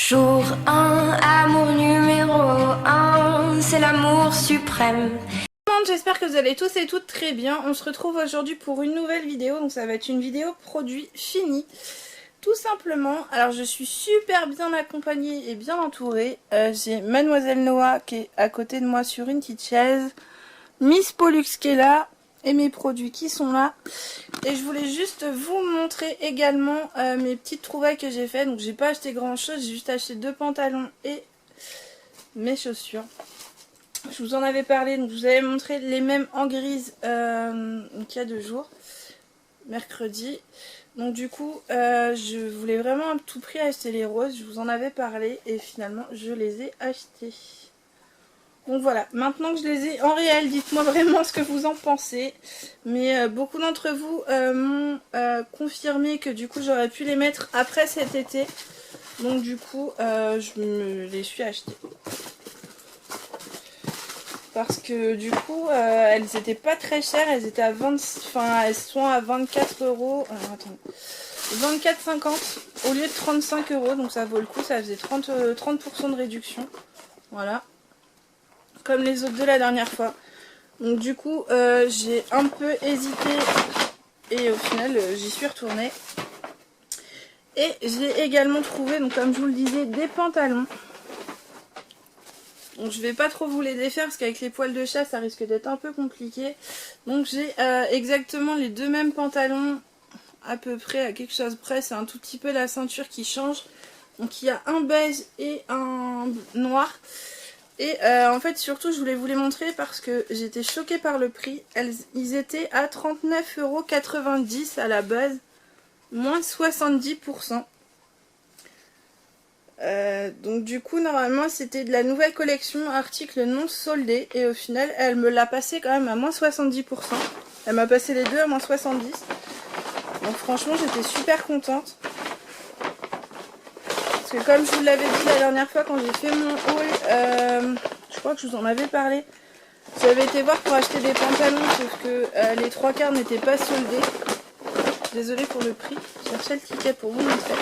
Jour 1, amour numéro 1, c'est l'amour suprême. J'espère que vous allez tous et toutes très bien. On se retrouve aujourd'hui pour une nouvelle vidéo. Donc ça va être une vidéo produit fini. Tout simplement. Alors je suis super bien accompagnée et bien entourée. J'ai Mademoiselle Noah qui est à côté de moi sur une petite chaise. Miss Pollux qui est là. Et mes produits qui sont là. Et je voulais juste vous montrer également mes petites trouvailles que j'ai faites. Donc j'ai pas acheté grand chose. J'ai juste acheté 2 pantalons et mes chaussures. Je vous en avais parlé, donc je vous avais montré les mêmes en grise qu'il y a 2 jours, mercredi. Donc du coup, je voulais vraiment à tout prix acheter les roses, je vous en avais parlé et finalement je les ai achetés. Donc voilà, maintenant que je les ai en réel, dites-moi vraiment ce que vous en pensez. Mais beaucoup d'entre vous m'ont confirmé que du coup j'aurais pu les mettre après cet été. Donc du coup, je me les suis achetées. Parce que du coup, elles étaient pas très chères, elles étaient à 20, enfin elles sont à 24 euros. Alors attendez, 24,50 au lieu de 35 euros, donc ça vaut le coup, ça faisait 30% de réduction. Voilà, comme les autres de la dernière fois. Donc du coup, j'ai un peu hésité et au final, j'y suis retournée. Et j'ai également trouvé, donc comme je vous le disais, des pantalons. Donc je vais pas trop vous les défaire parce qu'avec les poils de chat ça risque d'être un peu compliqué. Donc j'ai exactement les 2 mêmes pantalons à peu près, à quelque chose près. C'est un tout petit peu la ceinture qui change. Donc il y a un beige et un noir. Et en fait surtout je voulais vous les montrer parce que j'étais choquée par le prix. Ils étaient à 39,90 € à la base, moins 70%. Donc du coup normalement c'était de la nouvelle collection, article non soldé, et au final elle me l'a passé quand même à moins 70%. Elle m'a passé les deux à moins 70%. Donc franchement j'étais super contente. Parce que comme je vous l'avais dit la dernière fois quand j'ai fait mon haul, je crois que je vous en avais parlé. J'avais été voir pour acheter des pantalons sauf que les 3/4 n'étaient pas soldés. Désolée pour le prix, je cherchais le ticket pour vous montrer.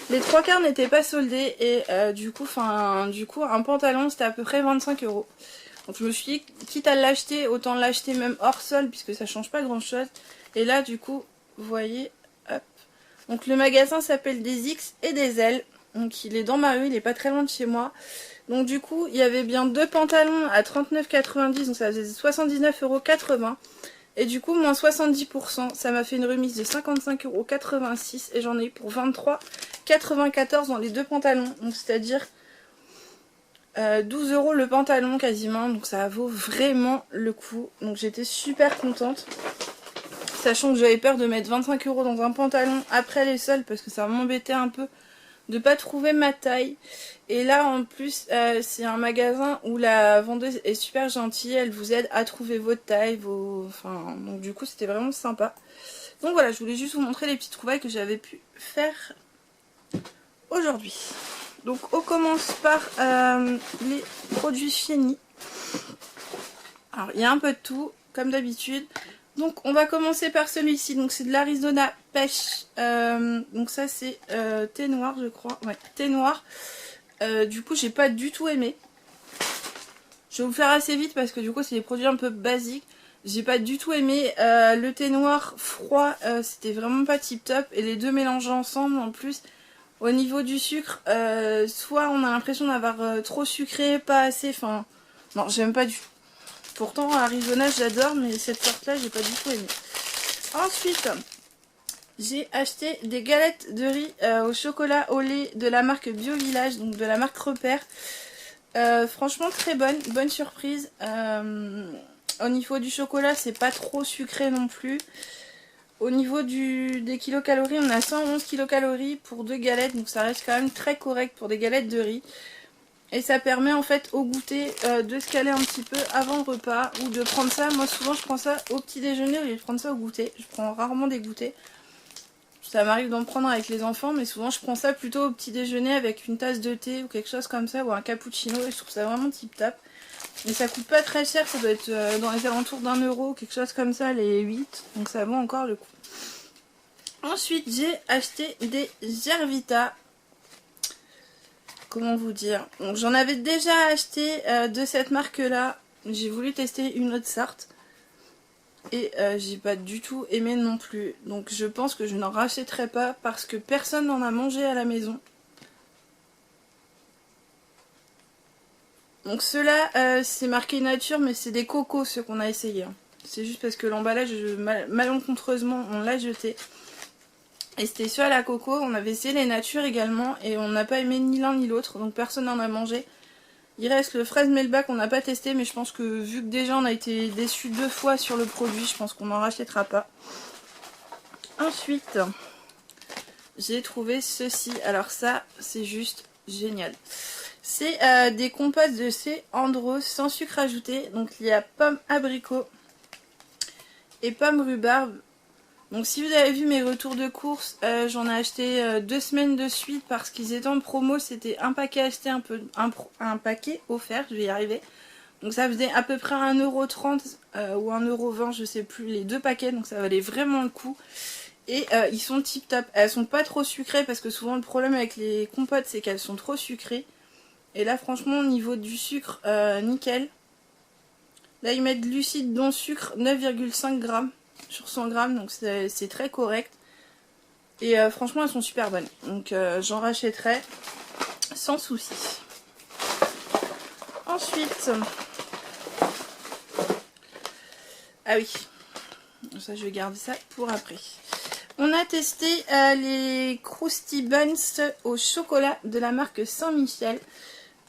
Les 3/4 n'étaient pas soldés et du coup un pantalon c'était à peu près 25 €. Donc je me suis dit, quitte à l'acheter, autant l'acheter même hors solde puisque ça change pas grand chose. Et là du coup, vous voyez, hop. Donc le magasin s'appelle des X et des L. Donc il est dans ma rue, il est pas très loin de chez moi. Donc du coup, il y avait bien 2 pantalons à 39,90 €, donc ça faisait 79,80 €. Et du coup, moins 70%, ça m'a fait une remise de 55,86 € et j'en ai eu pour 23,94 € dans les 2 pantalons. Donc c'est-à-dire 12 € le pantalon quasiment, donc ça vaut vraiment le coup. Donc j'étais super contente. Sachant que j'avais peur de mettre 25 € dans un pantalon après les soldes parce que ça m'embêtait un peu de pas trouver ma taille. Et là en plus c'est un magasin où la vendeuse est super gentille, elle vous aide à trouver votre taille, enfin, donc du coup c'était vraiment sympa. Donc voilà, je voulais juste vous montrer les petites trouvailles que j'avais pu faire aujourd'hui. Donc on commence par les produits finis. Alors il y a un peu de tout comme d'habitude. Donc on va commencer par celui-ci, donc c'est de l'Arizona Pêche, donc ça c'est thé noir je crois, ouais, thé noir. Du coup j'ai pas du tout aimé. Je vais vous le faire assez vite parce que du coup c'est des produits un peu basiques. J'ai pas du tout aimé, le thé noir froid c'était vraiment pas tip top, et les deux mélangés ensemble en plus, au niveau du sucre, soit on a l'impression d'avoir trop sucré, pas assez, enfin non j'aime pas du tout. Pourtant Arizona j'adore, mais cette sorte là j'ai pas du tout aimé. Ensuite j'ai acheté des galettes de riz au chocolat au lait de la marque Bio Village, donc de la marque Repère. Franchement très bonne surprise. Au niveau du chocolat c'est pas trop sucré non plus. Au niveau des kilocalories, on a 111 kilocalories pour 2 galettes, donc ça reste quand même très correct pour des galettes de riz. Et ça permet en fait au goûter de se caler un petit peu avant le repas, ou de prendre ça. Moi souvent je prends ça au petit déjeuner au lieu de prendre ça au goûter. Je prends rarement des goûters. Ça m'arrive d'en prendre avec les enfants, mais souvent je prends ça plutôt au petit déjeuner avec une tasse de thé ou quelque chose comme ça, ou un cappuccino, et je trouve ça vraiment tip top. Mais ça coûte pas très cher, ça doit être dans les alentours d'1 €, quelque chose comme ça, les 8, donc ça vaut encore le coup. Ensuite j'ai acheté des Gervita. comment vous dire, j'en avais déjà acheté de cette marque là, j'ai voulu tester une autre sorte et j'ai pas du tout aimé non plus, donc je pense que je n'en rachèterai pas parce que personne n'en a mangé à la maison. Donc ceux-là c'est marqué nature mais c'est des cocos ceux qu'on a essayé, hein. C'est juste parce que l'emballage malencontreusement on l'a jeté. Et c'était ceux à la coco, on avait essayé les natures également et on n'a pas aimé ni l'un ni l'autre, donc personne n'en a mangé. Il reste le fraise melba qu'on n'a pas testé, mais je pense que vu que déjà on a été déçus 2 fois sur le produit, je pense qu'on n'en rachètera pas. Ensuite, j'ai trouvé ceci, alors ça c'est juste génial. C'est des compotes de C. Andros sans sucre ajouté, donc il y a pomme abricot et pomme rhubarbe. Donc si vous avez vu mes retours de course, j'en ai acheté 2 semaines de suite parce qu'ils étaient en promo. C'était un paquet acheté, un paquet offert, je vais y arriver. Donc ça faisait à peu près 1,30 € ou 1,20 €, je sais plus, les 2 paquets. Donc ça valait vraiment le coup. Et ils sont tip top. Elles sont pas trop sucrées parce que souvent le problème avec les compotes c'est qu'elles sont trop sucrées. Et là franchement au niveau du sucre, nickel. Là ils mettent glucides dont sucre 9,5 g sur 100 g, donc c'est très correct. Et franchement elles sont super bonnes, donc j'en rachèterai sans souci. Ensuite, ah oui, ça je vais garder ça pour après. On a testé les Krusty Buns au chocolat de la marque Saint-Michel.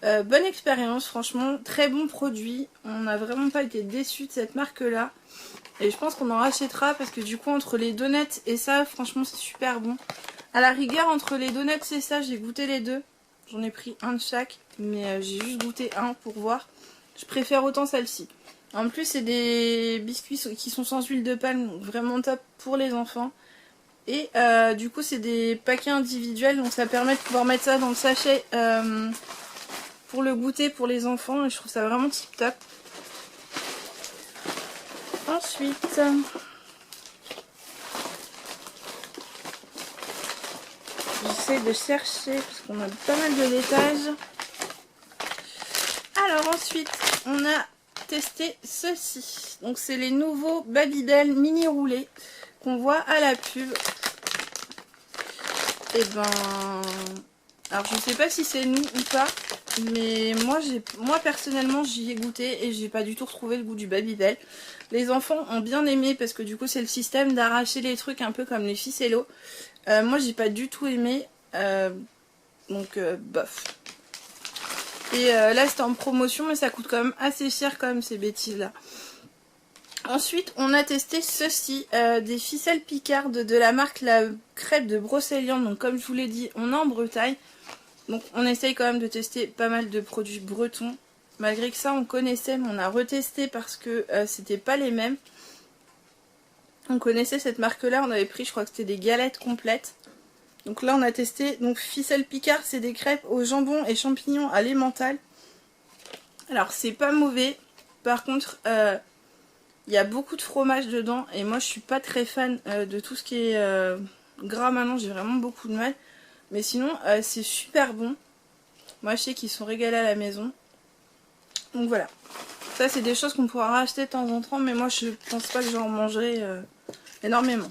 Bonne expérience, franchement, très bon produit. On n'a vraiment pas été déçus de cette marque là. Et je pense qu'on en rachètera parce que du coup entre les donuts et ça, franchement c'est super bon. À la rigueur entre les donuts et ça, j'ai goûté les deux. J'en ai pris un de chaque, mais j'ai juste goûté un pour voir. Je préfère autant celle-ci. En plus c'est des biscuits qui sont sans huile de palme, donc vraiment top pour les enfants. Et du coup c'est des paquets individuels, donc ça permet de pouvoir mettre ça dans le sachet pour le goûter pour les enfants. Et je trouve ça vraiment tip top. Ensuite, j'essaie de chercher parce qu'on a pas mal de laitages. Alors ensuite, on a testé ceci. Donc c'est les nouveaux Babybel mini roulés qu'on voit à la pub. Et ben, alors je sais pas si c'est nous ou pas, mais moi personnellement j'y ai goûté et j'ai pas du tout retrouvé le goût du Babybel. Les enfants ont bien aimé parce que du coup c'est le système d'arracher les trucs un peu comme les ficellos. Moi j'ai pas du tout aimé, donc bof. Et là c'était en promotion mais ça coûte quand même assez cher quand même ces bêtises là. Ensuite on a testé ceci, des ficelles picardes de la marque La Crêpe de Brocéliande. Donc comme je vous l'ai dit, on est en Bretagne. Donc on essaye quand même de tester pas mal de produits bretons. Malgré que ça on connaissait, mais on a retesté parce que c'était pas les mêmes. On connaissait cette marque là, on avait pris, je crois que c'était des galettes complètes. Donc là on a testé, donc ficelle picard, c'est des crêpes au jambon et champignons à l'emmental. Alors c'est pas mauvais, par contre il y a beaucoup de fromage dedans et moi je suis pas très fan de tout ce qui est gras maintenant, j'ai vraiment beaucoup de mal. Mais sinon c'est super bon. Moi je sais qu'ils sont régalés à la maison. Donc voilà. Ça c'est des choses qu'on pourra racheter de temps en temps, mais moi je pense pas que j'en mangerai énormément.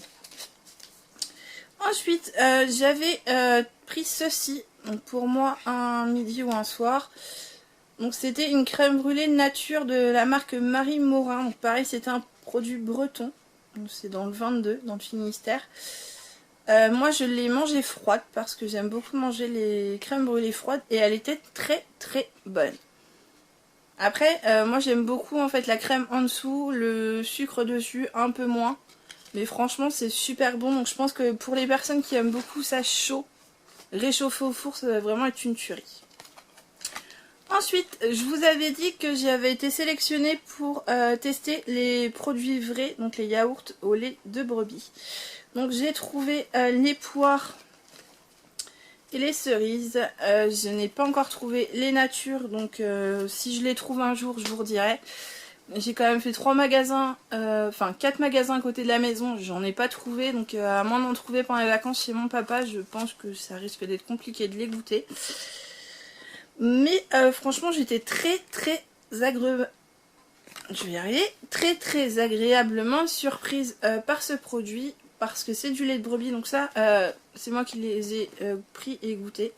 Ensuite j'avais pris ceci. Donc pour moi un midi ou un soir. Donc c'était une crème brûlée nature de la marque Marie Morin. Donc pareil c'était un produit breton. C'est dans le 22, dans le Finistère. Moi je l'ai mangée froide parce que j'aime beaucoup manger les crèmes brûlées froides et elle était très très bonne. Après moi j'aime beaucoup en fait la crème en dessous, le sucre dessus un peu moins. Mais franchement c'est super bon, donc je pense que pour les personnes qui aiment beaucoup ça chaud, réchauffé au four ça va vraiment être une tuerie. Ensuite je vous avais dit que j'avais été sélectionnée pour tester les produits vrais, donc les yaourts au lait de brebis. Donc j'ai trouvé les poires et les cerises. Je n'ai pas encore trouvé les natures, donc si je les trouve un jour je vous redirai. J'ai quand même fait 3 magasins, enfin 4 magasins à côté de la maison, j'en ai pas trouvé, donc à moins d'en trouver pendant les vacances chez mon papa, je pense que ça risque d'être compliqué de les goûter. Mais franchement j'étais très agréablement surprise par ce produit. Parce que c'est du lait de brebis, donc ça c'est moi qui les ai pris et goûtés.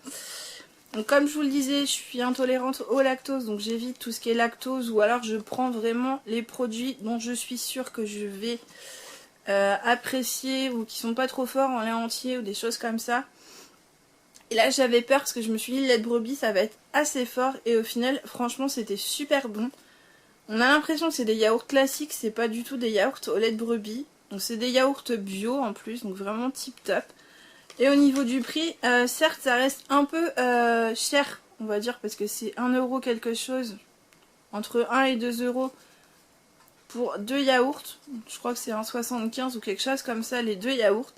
Donc comme je vous le disais, je suis intolérante au lactose, donc j'évite tout ce qui est lactose, ou alors je prends vraiment les produits dont je suis sûre que je vais apprécier, ou qui sont pas trop forts en lait entier, ou des choses comme ça. Et là j'avais peur parce que je me suis dit le lait de brebis ça va être assez fort, et au final franchement c'était super bon. On a l'impression que c'est des yaourts classiques, c'est pas du tout des yaourts au lait de brebis. Donc c'est des yaourts bio en plus, donc vraiment tip top. Et au niveau du prix, certes ça reste un peu cher, on va dire, parce que c'est 1 euro quelque chose, entre 1 et 2 euros pour 2 yaourts. Je crois que c'est 1,75 ou quelque chose comme ça, les 2 yaourts.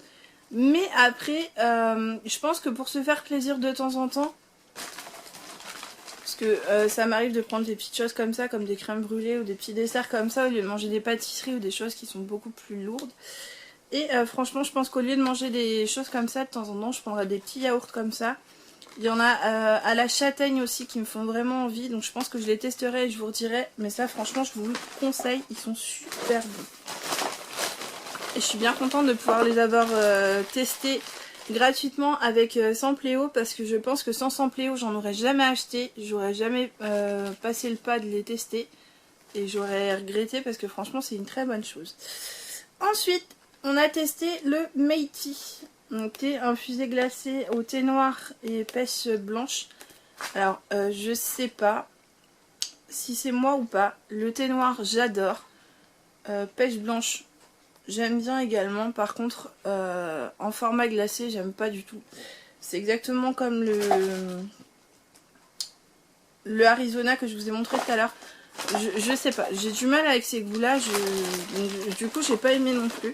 Mais après, je pense que pour se faire plaisir de temps en temps, parce que ça m'arrive de prendre des petites choses comme ça, comme des crèmes brûlées ou des petits desserts comme ça, au lieu de manger des pâtisseries ou des choses qui sont beaucoup plus lourdes. Et franchement je pense qu'au lieu de manger des choses comme ça de temps en temps, je prendrais des petits yaourts comme ça. Il y en a à la châtaigne aussi qui me font vraiment envie, donc je pense que je les testerai et je vous redirai. Mais ça franchement je vous le conseille, ils sont super bons. Et je suis bien contente de pouvoir les avoir testés gratuitement avec Sampléo, parce que je pense que sans Sampléo j'en aurais jamais acheté, j'aurais jamais passé le pas de les tester. Et j'aurais regretté parce que franchement c'est une très bonne chose. Ensuite on a testé le Meiti, donc thé infusé glacé au thé noir et pêche blanche. Alors je sais pas si c'est moi ou pas, le thé noir j'adore, pêche blanche j'aime bien également, par contre en format glacé j'aime pas du tout. C'est exactement comme le Arizona que je vous ai montré tout à l'heure. Je sais pas, j'ai du mal avec ces goûts là, du coup j'ai pas aimé non plus.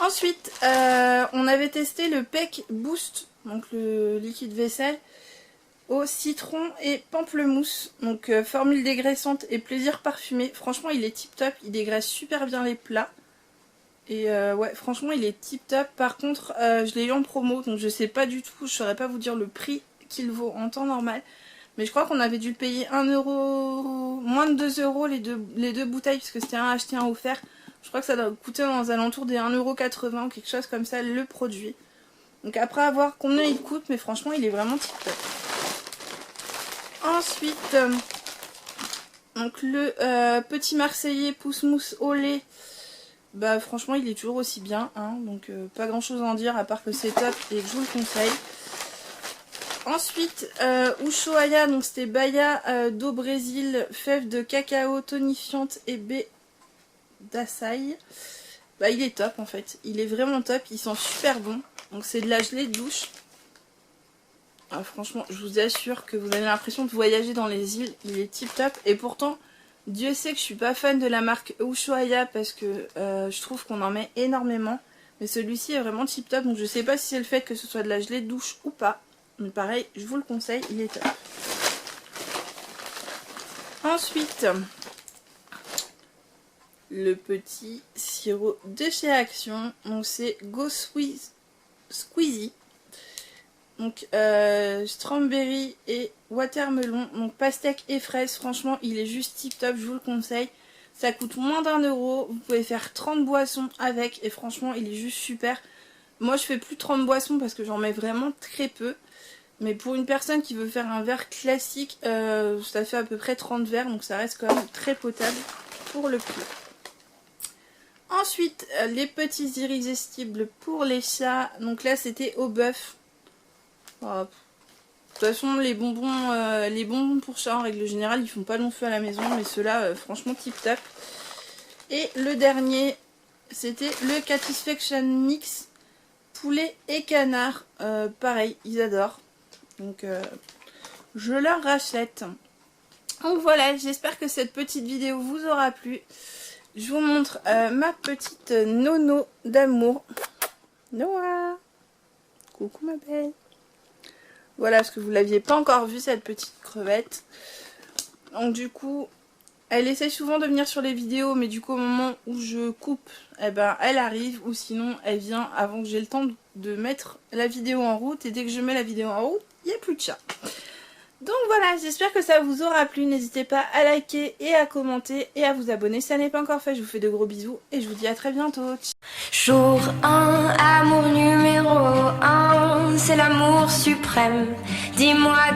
Ensuite on avait testé le Peck Boost, donc le liquide vaisselle au citron et pamplemousse, donc formule dégraissante et plaisir parfumé. Franchement il est tip top, il dégraisse super bien les plats. Et ouais franchement il est tip top. Par contre je l'ai eu en promo, donc je sais pas du tout, je saurais pas vous dire le prix qu'il vaut en temps normal. Mais je crois qu'on avait dû le payer 1 euro, moins de 2 euros les deux bouteilles, puisque c'était un acheté un offert. Je crois que ça doit coûter aux alentours des 1,80 € ou quelque chose comme ça le produit. Donc après avoir combien il coûte, mais franchement il est vraiment tip top. Ensuite, donc le petit Marseillais pousse-mousse au lait. Bah franchement il est toujours aussi bien, hein, donc pas grand chose à en dire à part que c'est top et que je vous le conseille. Ensuite, Ushuaia, donc c'était baya d'eau Brésil, fèves de cacao tonifiante et baie d'açaï. Bah il est top en fait, il est vraiment top, il sent super bon. Donc c'est de la gelée de douche. Ah, franchement, je vous assure que vous avez l'impression de voyager dans les îles, il est tip top. Et pourtant, Dieu sait que je suis pas fan de la marque Ushuaia parce que je trouve qu'on en met énormément. Mais celui-ci est vraiment tip top, donc je sais pas si c'est le fait que ce soit de la gelée de douche ou pas. Mais pareil, je vous le conseille, il est top. Ensuite, le petit sirop de chez Action. Donc c'est Go Squeezy. Donc strawberry et watermelon. Donc pastèque et fraise. Franchement, il est juste tip top, je vous le conseille. Ça coûte moins d'1 euro. Vous pouvez faire 30 boissons avec. Et franchement, il est juste super. Moi, je fais plus 30 boissons parce que j'en mets vraiment très peu. Mais pour une personne qui veut faire un verre classique, ça fait à peu près 30 verres. Donc ça reste quand même très potable pour le prix. Ensuite, les petits irrésistibles pour les chats. Donc là, c'était au bœuf. Oh, de toute façon, les bonbons pour chats, en règle générale, ils font pas long feu à la maison. Mais ceux-là, franchement, tip top. Et le dernier, c'était le Catisfaction Mix poulet et canard. Pareil, ils adorent. Donc je leur rachète. Donc voilà, j'espère que cette petite vidéo vous aura plu. Je vous montre ma petite nono d'amour. Noah, coucou ma belle. Voilà, parce que vous l'aviez pas encore vu cette petite crevette. Donc du coup, elle essaie souvent de venir sur les vidéos, mais du coup au moment où je coupe, eh ben, elle arrive, ou sinon elle vient avant que j'ai le temps de mettre la vidéo en route. Et dès que je mets la vidéo en route, il n'y a plus de chat. Donc voilà, j'espère que ça vous aura plu. N'hésitez pas à liker et à commenter et à vous abonner si ça n'est pas encore fait. Je vous fais de gros bisous et je vous dis à très bientôt. Jour 1, amour numéro 1, c'est l'amour suprême. Dis-moi